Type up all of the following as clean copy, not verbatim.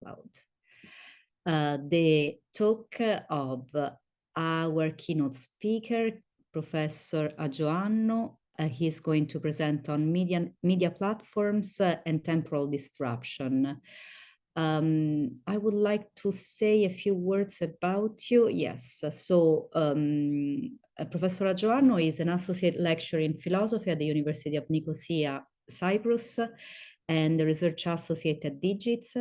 loud. The talk of our keynote speaker, Professor Hadjioannou. He's going to present on media platforms and temporal disruption. I would like to say a few words about you. Yes, so Professor Hadjioannou is an associate lecturer in philosophy at the University of Nicosia, Cyprus, and the research associate at Digits.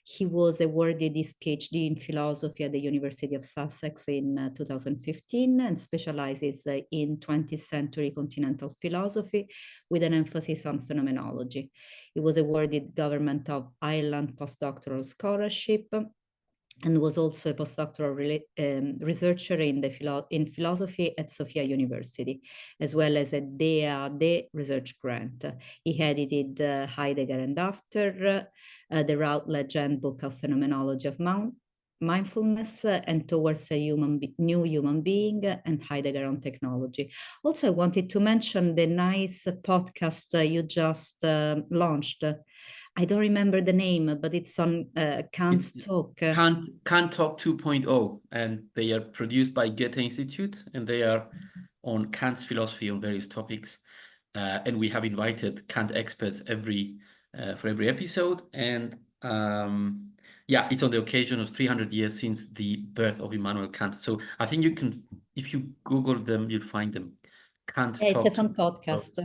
He was awarded his PhD in philosophy at the University of Sussex in 2015 and specializes in 20th century continental philosophy with an emphasis on phenomenology. He was awarded Government of Ireland postdoctoral scholarship and was also a postdoctoral researcher in philosophy at Sofia University, as well as a DEA research grant. He edited Heidegger and After, the Routledge Handbook of Phenomenology of Mindfulness and Towards a New Human Being, and Heidegger on Technology. Also, I wanted to mention the nice podcast you just launched. I don't remember the name, but it's on Kant's Talk. Kant Talk 2.0, and they are produced by Goethe Institute, and they are on Kant's philosophy on various topics. And we have invited Kant experts for every episode. And yeah, it's on the occasion of 300 years since the birth of Immanuel Kant. So I think you can, if you Google them, you'll find them. Kant It's Talk a fun podcast.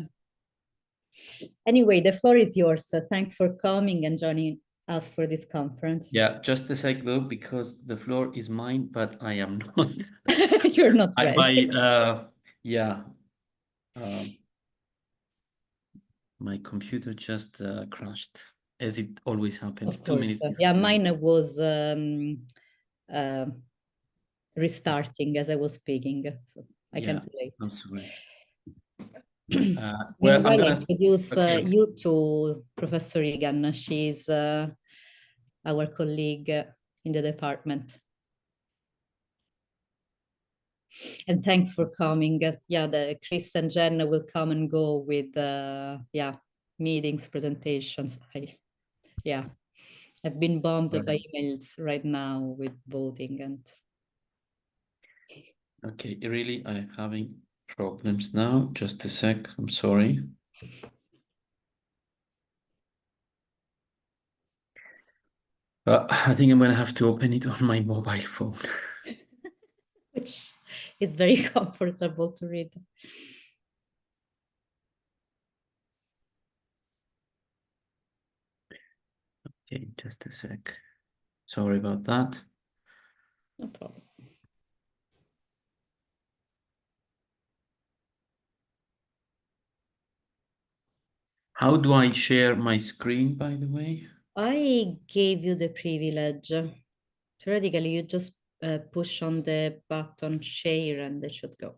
Anyway, the floor is yours. Thanks for coming and joining us for this conference. Yeah, just a sec though, because the floor is mine, but I am not. You're not ready. Yeah. My computer just crashed, as it always happens. Of 2 course. minutes. Yeah, mine was restarting as I was speaking, so I can't wait. I'm sorry. Well, I introduce you to Professor Egan. She's our colleague in the department. And thanks for coming. Yeah, the Chris and Jen will come and go with meetings, presentations. I've been bombed by emails right now with voting and. Okay, really, I'm having problems now. Just a sec. I'm sorry. I think I'm gonna have to open it on my mobile phone. Which is very comfortable to read. Okay, just a sec. Sorry about that. No problem. How do I share my screen, by the way? I gave you the privilege. Theoretically, you just push on the button share and it should go.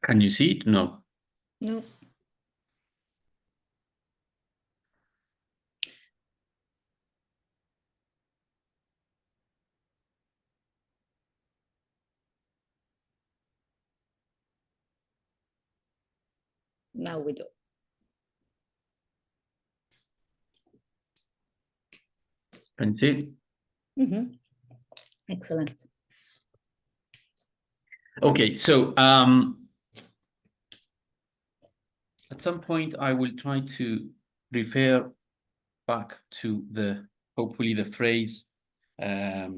Can you see it? No. No. Now we do. Can you see it? Mm-hmm. Excellent. Okay, so at some point I will try to refer back to hopefully the phrase that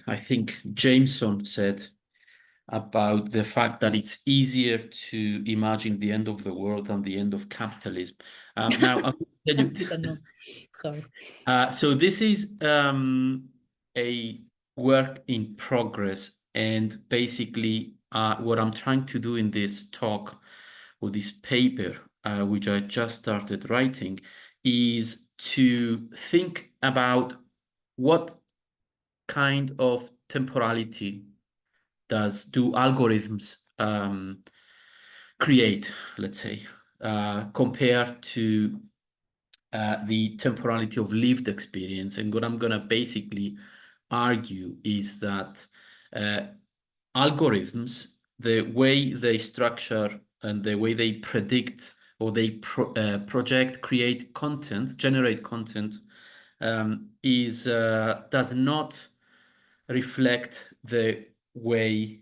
I think Jameson said about the fact that it's easier to imagine the end of the world than the end of capitalism. Now, I'll tell you. Sorry. So this is a work in progress, and basically what I'm trying to do in this talk or this paper, which I just started writing, is to think about what kind of temporality do algorithms create, let's say, compared to the temporality of lived experience. And what I'm going to basically argue is that algorithms, the way they structure and the way they predict or they project, create content, generate content, does not reflect the way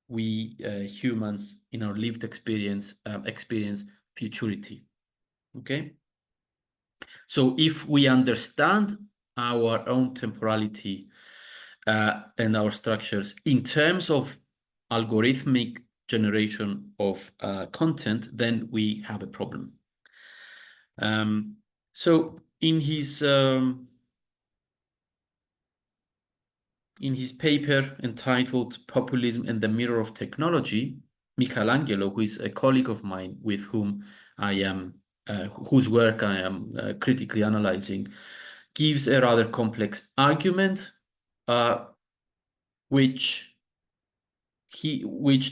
we humans in our lived experience experience futurity. Okay, so if we understand our own temporality and our structures in terms of algorithmic generation of content, then we have a problem. So in his paper entitled "Populism and the Mirror of Technology," Michelangelo, who is a colleague of mine with whom I am, whose work I am critically analyzing, gives a rather complex argument, which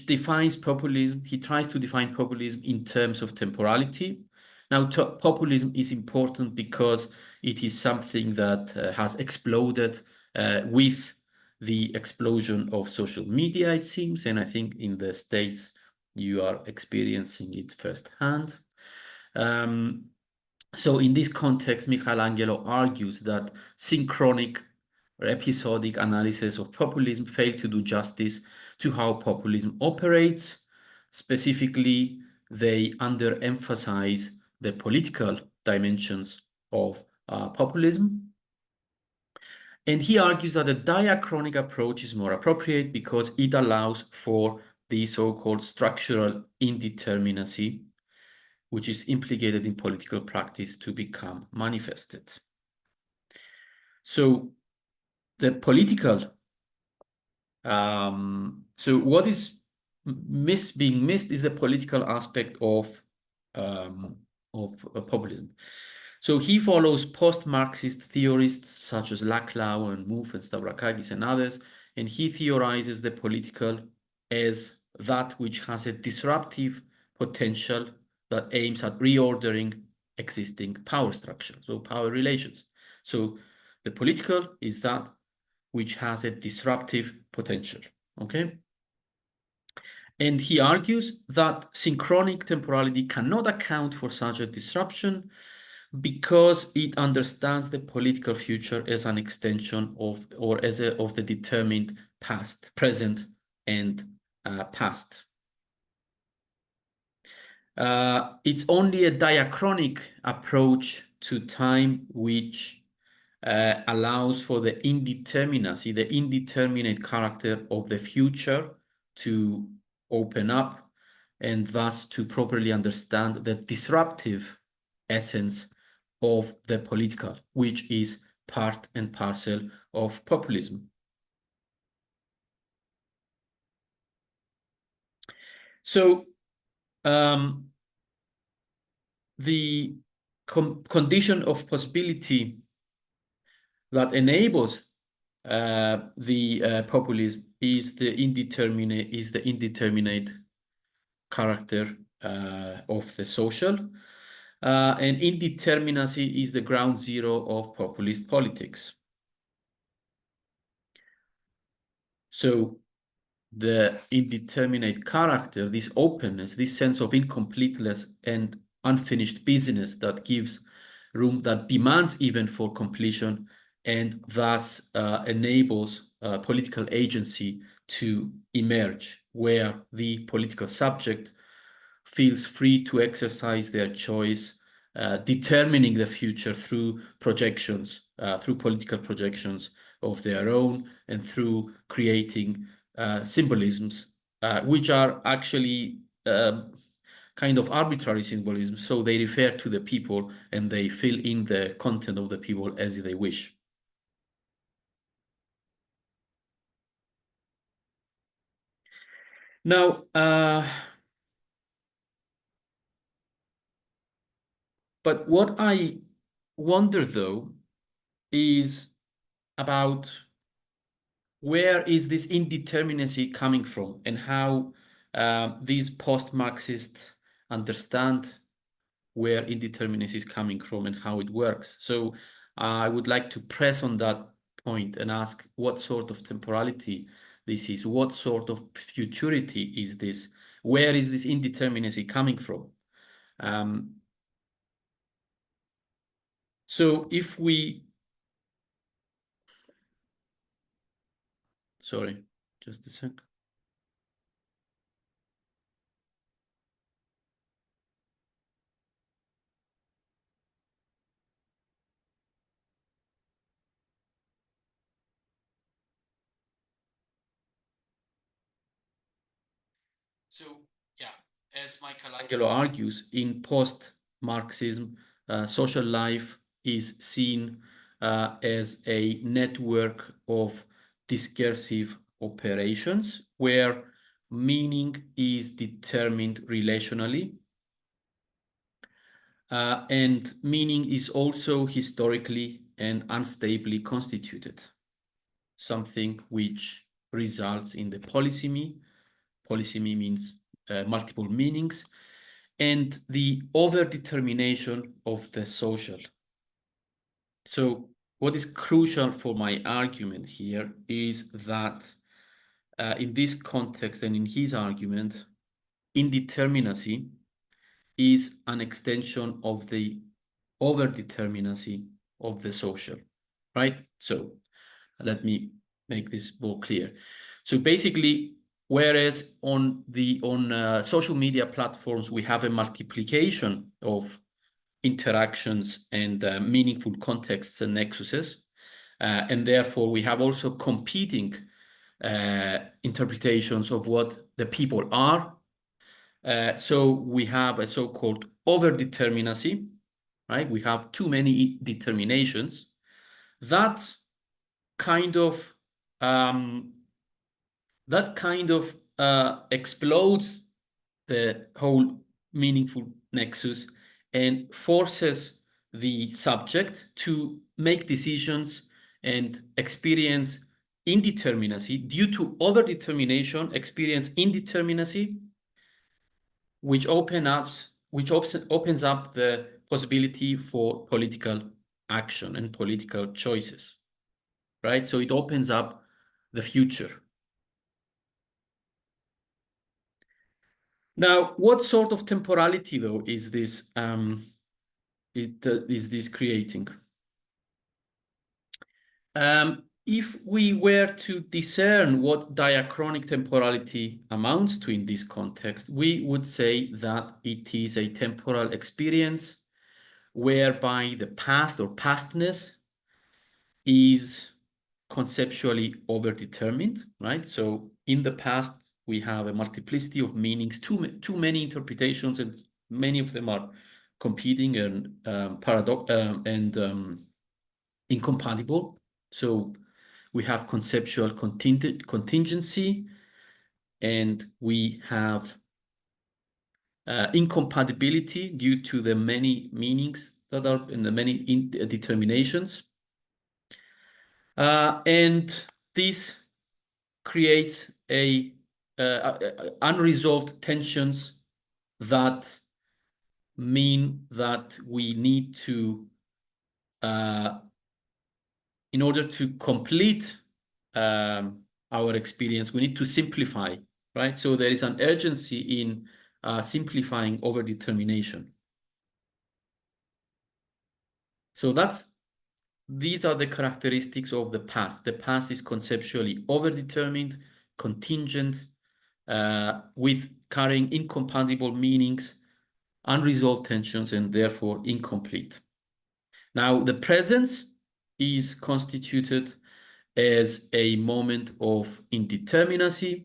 defines populism. He tries to define populism in terms of temporality. Now, populism is important because it is something that has exploded with the explosion of social media, it seems, and I think in the States you are experiencing it firsthand. So in this context, Michelangelo argues that synchronic or episodic analysis of populism fail to do justice to how populism operates. Specifically, they underemphasize the political dimensions of populism. And he argues that a diachronic approach is more appropriate because it allows for the so-called structural indeterminacy, which is implicated in political practice, to become manifested. So the political, so what is being missed is the political aspect of populism. So he follows post-Marxist theorists such as Laclau and Mouffe and Stavrakakis and others, and he theorizes the political as that which has a disruptive potential that aims at reordering existing power structures, so power relations. So the political is that which has a disruptive potential, okay? And he argues that synchronic temporality cannot account for such a disruption because it understands the political future as an extension of, or as of the determined past, present, and past. It's only a diachronic approach to time which allows for the indeterminacy, the indeterminate character of the future to open up, and thus to properly understand the disruptive essence of the political, which is part and parcel of populism. So the condition of possibility that enables the populism is the indeterminate character of the social, and indeterminacy is the ground zero of populist politics. So the indeterminate character, this openness, this sense of incompleteness and unfinished business that gives room, that demands even for completion, and thus enables political agency to emerge, where the political subject feels free to exercise their choice, determining the future through projections, through political projections of their own, and through creating symbolisms, which are actually kind of arbitrary symbolism. So they refer to the people and they fill in the content of the people as they wish. Now, but what I wonder, though, is about where is this indeterminacy coming from, and how these post-Marxists understand where indeterminacy is coming from and how it works. So I would like to press on that point and ask what sort of temporality this is, what sort of futurity is this, where is this indeterminacy coming from? So if we, sorry, just a sec. So, yeah, as Michelangelo argues, in post-Marxism, social life is seen as a network of discursive operations where meaning is determined relationally, and meaning is also historically and unstably constituted, something which results in the polysemy. Polysemy means multiple meanings, and the overdetermination of the social. So what is crucial for my argument here is that in this context and in his argument, indeterminacy is an extension of the overdeterminacy of the social, right? So let me make this more clear. So basically, whereas on social media platforms, we have a multiplication of interactions and meaningful contexts and nexuses, and therefore we have also competing interpretations of what the people are. So we have a so-called overdeterminacy, right? We have too many determinations. That kind of explodes the whole meaningful nexus and forces the subject to make decisions and experience indeterminacy. Due to overdetermination, experience indeterminacy, which opens up the possibility for political action and political choices, right? So it opens up the future. Now, what sort of temporality, though, is this creating? If we were to discern what diachronic temporality amounts to in this context, we would say that it is a temporal experience whereby the past or pastness is conceptually overdetermined, right? So in the past, we have a multiplicity of meanings, too many interpretations, and many of them are competing and incompatible. So we have conceptual contingency, and we have incompatibility due to the many meanings that are in the many determinations. And this creates unresolved tensions that mean that we need to, in order to complete our experience, we need to simplify, right? So there is an urgency in simplifying overdetermination. So these are the characteristics of the past. The past is conceptually overdetermined, contingent, with carrying incompatible meanings, unresolved tensions, and therefore incomplete. Now, the presence is constituted as a moment of indeterminacy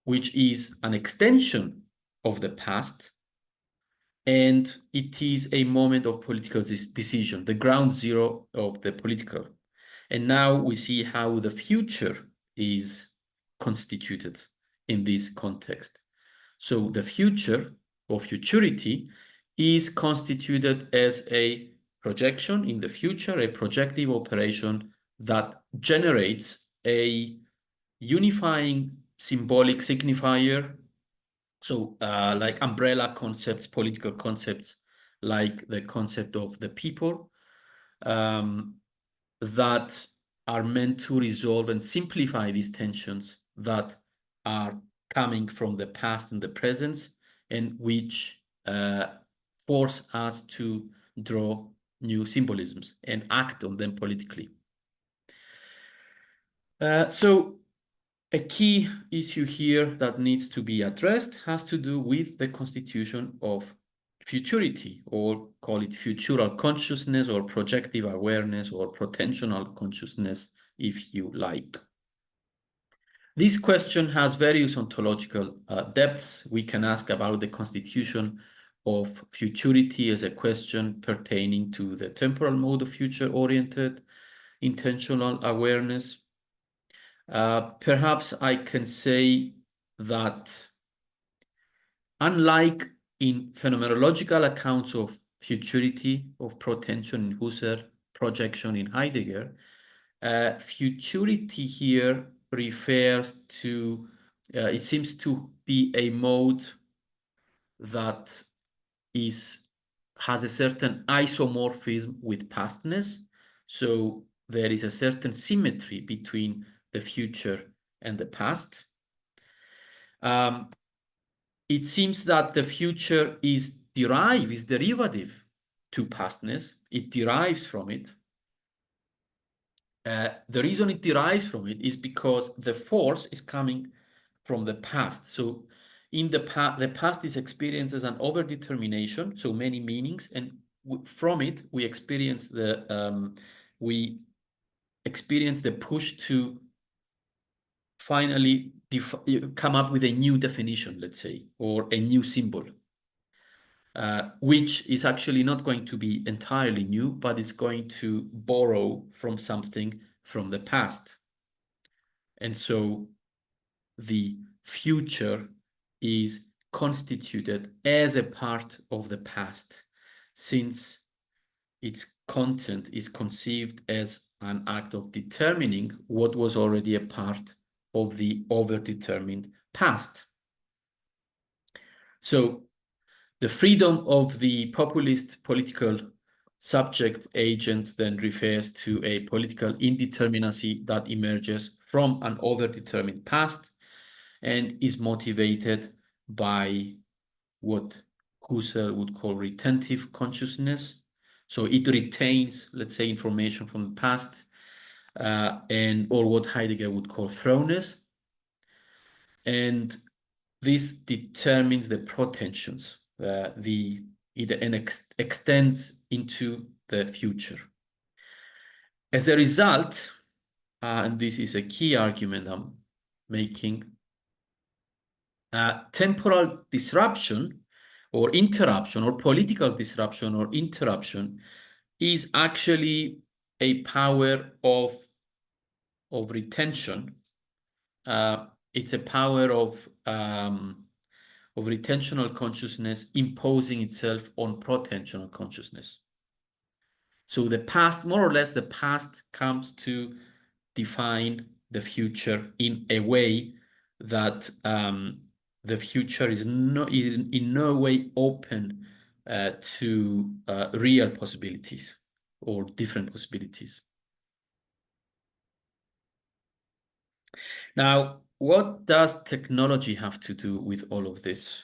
which is an extension of the past, and it is a moment of political decision, the ground zero of the political. And now we see how the future is constituted in this context. So the future or futurity is constituted as a projection in the future, a projective operation that generates a unifying symbolic signifier. So like umbrella concepts, political concepts, like the concept of the people, that are meant to resolve and simplify these tensions that are coming from the past and the present, and which force us to draw new symbolisms and act on them politically. So a key issue here that needs to be addressed has to do with the constitution of futurity, or call it futural consciousness or projective awareness or potential consciousness, if you like. This question has various ontological depths. We can ask about the constitution of futurity as a question pertaining to the temporal mode of future-oriented intentional awareness. Perhaps I can say that unlike in phenomenological accounts of futurity, of protension in Husserl, projection in Heidegger, futurity here refers to, it seems to be a mode that has a certain isomorphism with pastness. So there is a certain symmetry between the future and the past. It seems that the future is derivative to pastness. It derives from it. The reason it derives from it is because the force is coming from the past. So in the past is experienced as an overdetermination, so many meanings, and from it we experience the push to finally come up with a new definition, let's say, or a new symbol, which is actually not going to be entirely new, but it's going to borrow from something from the past. And so the future is constituted as a part of the past, since its content is conceived as an act of determining what was already a part of the overdetermined past. So the freedom of the populist political subject agent then refers to a political indeterminacy that emerges from an overdetermined past and is motivated by what Husserl would call retentive consciousness. So it retains, let's say, information from the past, or what Heidegger would call throwness. And this determines the protensions, extends into the future. As a result, and this is a key argument I'm making, temporal disruption or interruption, or political disruption or interruption, is actually a power of retention. It's a power of retentional consciousness imposing itself on protensional consciousness. So the past, more or less, the past comes to define the future in a way that the future is in no way open to real possibilities or different possibilities. Now, what does technology have to do with all of this?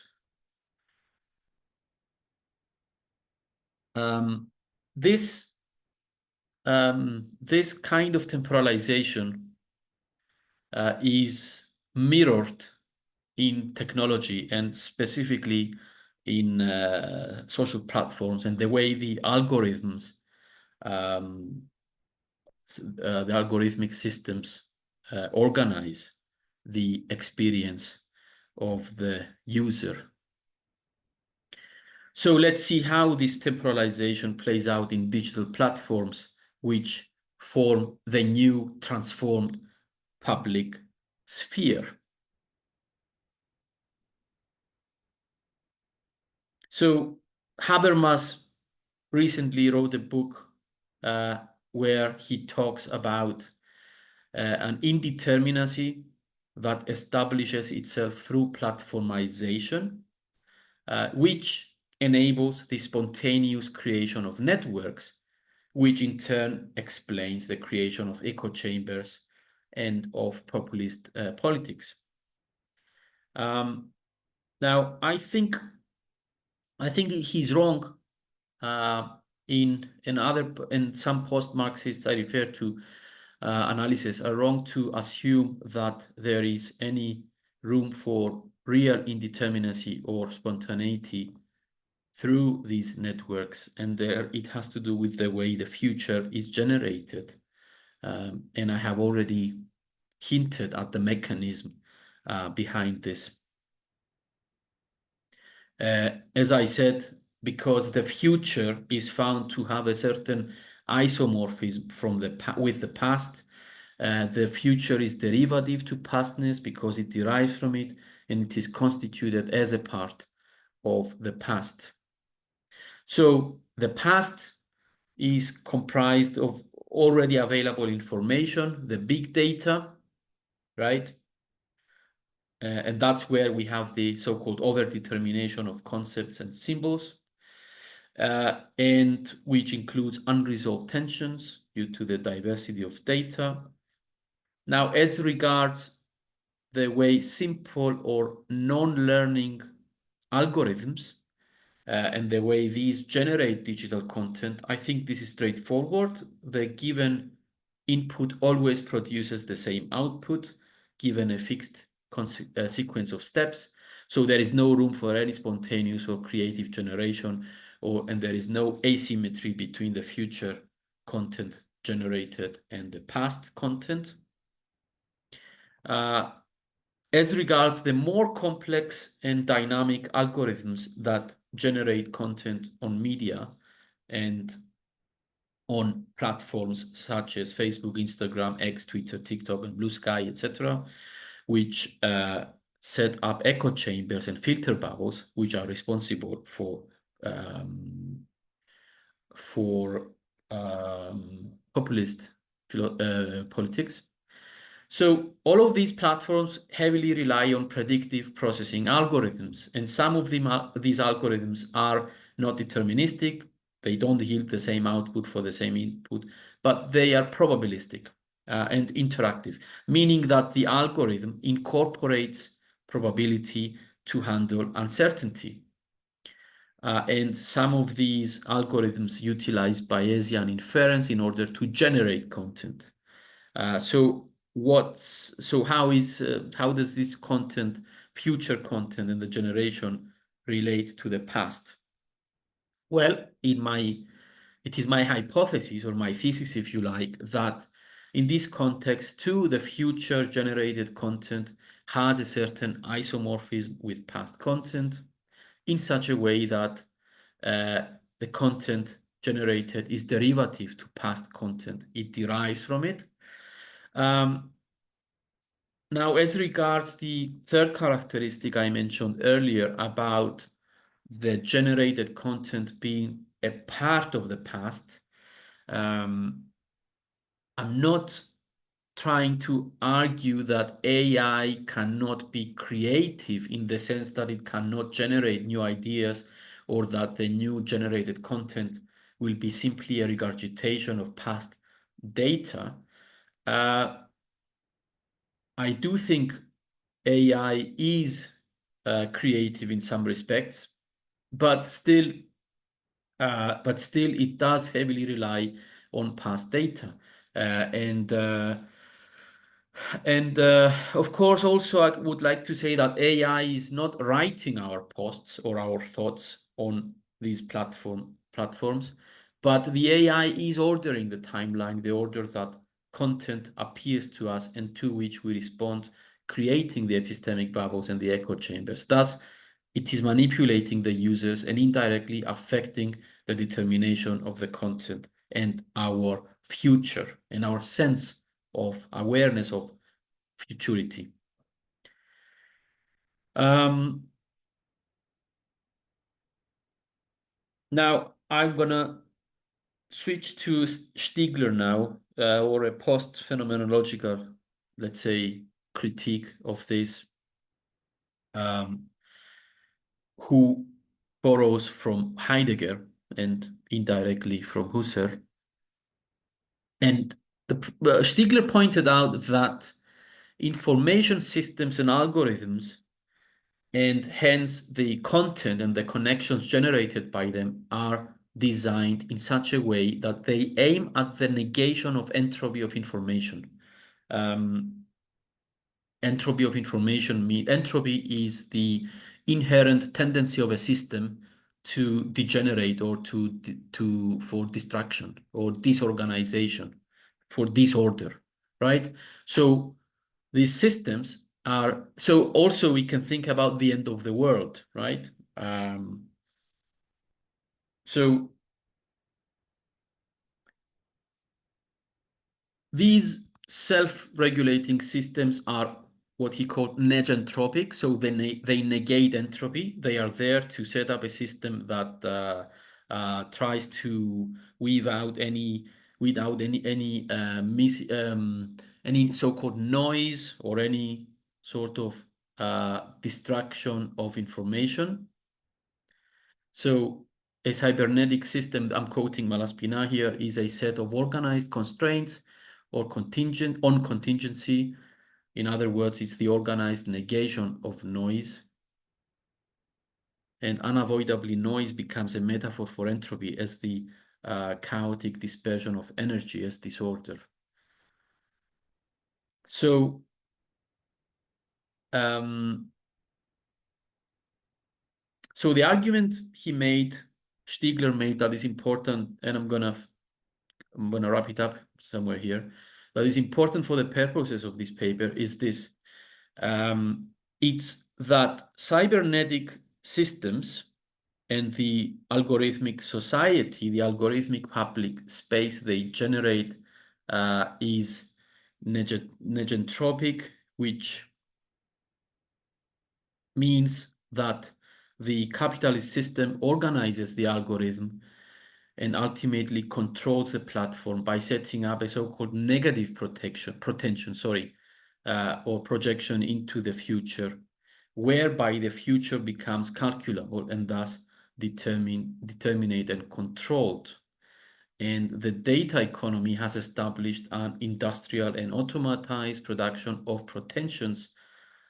This kind of temporalization is mirrored in technology, and specifically in social platforms, and the way the algorithms, the algorithmic systems organize the experience of the user. So let's see how this temporalization plays out in digital platforms, which form the new transformed public sphere. So Habermas recently wrote a book where he talks about an indeterminacy that establishes itself through platformization, which enables the spontaneous creation of networks, which in turn explains the creation of echo chambers and of populist politics. Now, I think he's wrong in some post-Marxists I refer to analysis are wrong to assume that there is any room for real indeterminacy or spontaneity through these networks, and there it has to do with the way the future is generated. And I have already hinted at the mechanism behind this. As I said, because the future is found to have a certain isomorphism with the past, the future is derivative to pastness because it derives from it, and it is constituted as a part of the past. So the past is comprised of already available information, the big data, right? And that's where we have the so-called overdetermination of concepts and symbols, and which includes unresolved tensions due to the diversity of data. Now, as regards the way simple or non-learning algorithms and the way these generate digital content, I think this is straightforward. The given input always produces the same output given a fixed sequence of steps. So there is no room for any spontaneous or creative generation, and there is no asymmetry between the future content generated and the past content. As regards the more complex and dynamic algorithms that generate content on media and on platforms such as Facebook, Instagram, X, Twitter, TikTok, and Blue Sky, etc., which set up echo chambers and filter bubbles, which are responsible for populist politics. So all of these platforms heavily rely on predictive processing algorithms, and some of these algorithms are not deterministic. They don't yield the same output for the same input, but they are probabilistic and interactive, meaning that the algorithm incorporates probability to handle uncertainty. And some of these algorithms utilize Bayesian inference in order to generate content. So how does this content, future content, and the generation relate to the past? Well, it is my hypothesis or my thesis, if you like, that in this context too, the future generated content has a certain isomorphism with past content in such a way that the content generated is derivative to past content. It derives from it. Now, as regards the third characteristic I mentioned earlier about the generated content being a part of the past, I'm not trying to argue that AI cannot be creative in the sense that it cannot generate new ideas or that the new generated content will be simply a regurgitation of past data. I do think AI is creative in some respects, but still it does heavily rely on past data. And of course, also I would like to say that AI is not writing our posts or our thoughts on these platforms, but the AI is ordering the timeline, the order that content appears to us and to which we respond, creating the epistemic bubbles and the echo chambers. Thus, it is manipulating the users and indirectly affecting the determination of the content and our future and our sense of awareness of futurity. Now, I'm gonna switch to Stigler now, or a post-phenomenological, let's say, critique of this, who borrows from Heidegger and indirectly from Husserl. And Stigler pointed out that information systems and algorithms, and hence the content and the connections generated by them, are designed in such a way that they aim at the negation of entropy of information. Entropy of information entropy is the inherent tendency of a system to degenerate or for destruction or disorganization, for disorder, right? So these systems are, so also we can think about the end of the world, right? So these self-regulating systems are what he called negentropic, so they negate entropy. They are there to set up a system that tries to weave out any so-called noise or any sort of distraction of information. So a cybernetic system, I'm quoting Malaspina here, is a set of organized constraints or contingency. In other words, it's the organized negation of noise. And unavoidably, noise becomes a metaphor for entropy as the chaotic dispersion of energy as disorder. So so the argument Stigler made that is important, and I'm gonna wrap it up somewhere here, that is important for the purposes of this paper is this. It's that cybernetic systems and the algorithmic society, the algorithmic public space they generate is negentropic, which means that the capitalist system organizes the algorithm and ultimately controls the platform by setting up a so-called negative protection, or projection into the future, whereby the future becomes calculable and thus determinate and controlled. And the data economy has established an industrial and automatized production of pretensions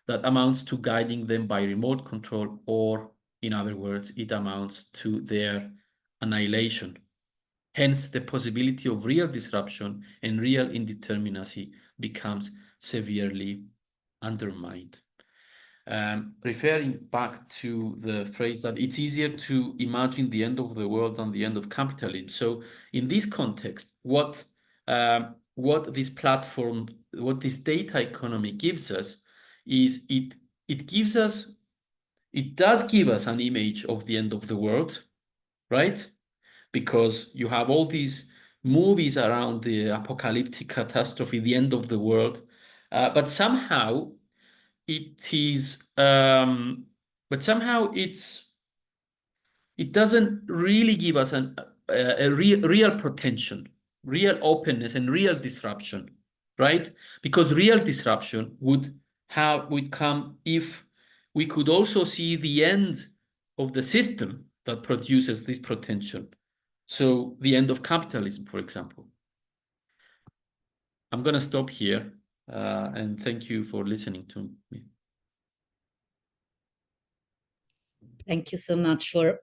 that amounts to guiding them by remote control, or in other words, it amounts to their annihilation. Hence, the possibility of real disruption and real indeterminacy becomes severely undermined. Referring back to the phrase that it's easier to imagine the end of the world than the end of capitalism. So in this context, what this platform, what this data economy gives us is it does give us an image of the end of the world, right? Because you have all these movies around the apocalyptic catastrophe, the end of the world, but somehow it is, it doesn't really give us a real pretension, real openness, and real disruption, right? Because real disruption would come if we could also see the end of the system that produces this pretension. So the end of capitalism, for example. I'm going to stop here and thank you for listening to me. Thank you so much for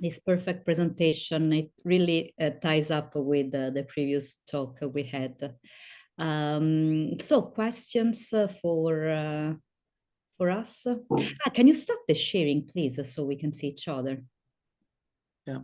this perfect presentation. It really ties up with the previous talk we had. So questions for us? Can you stop the sharing, please, so we can see each other? Yeah.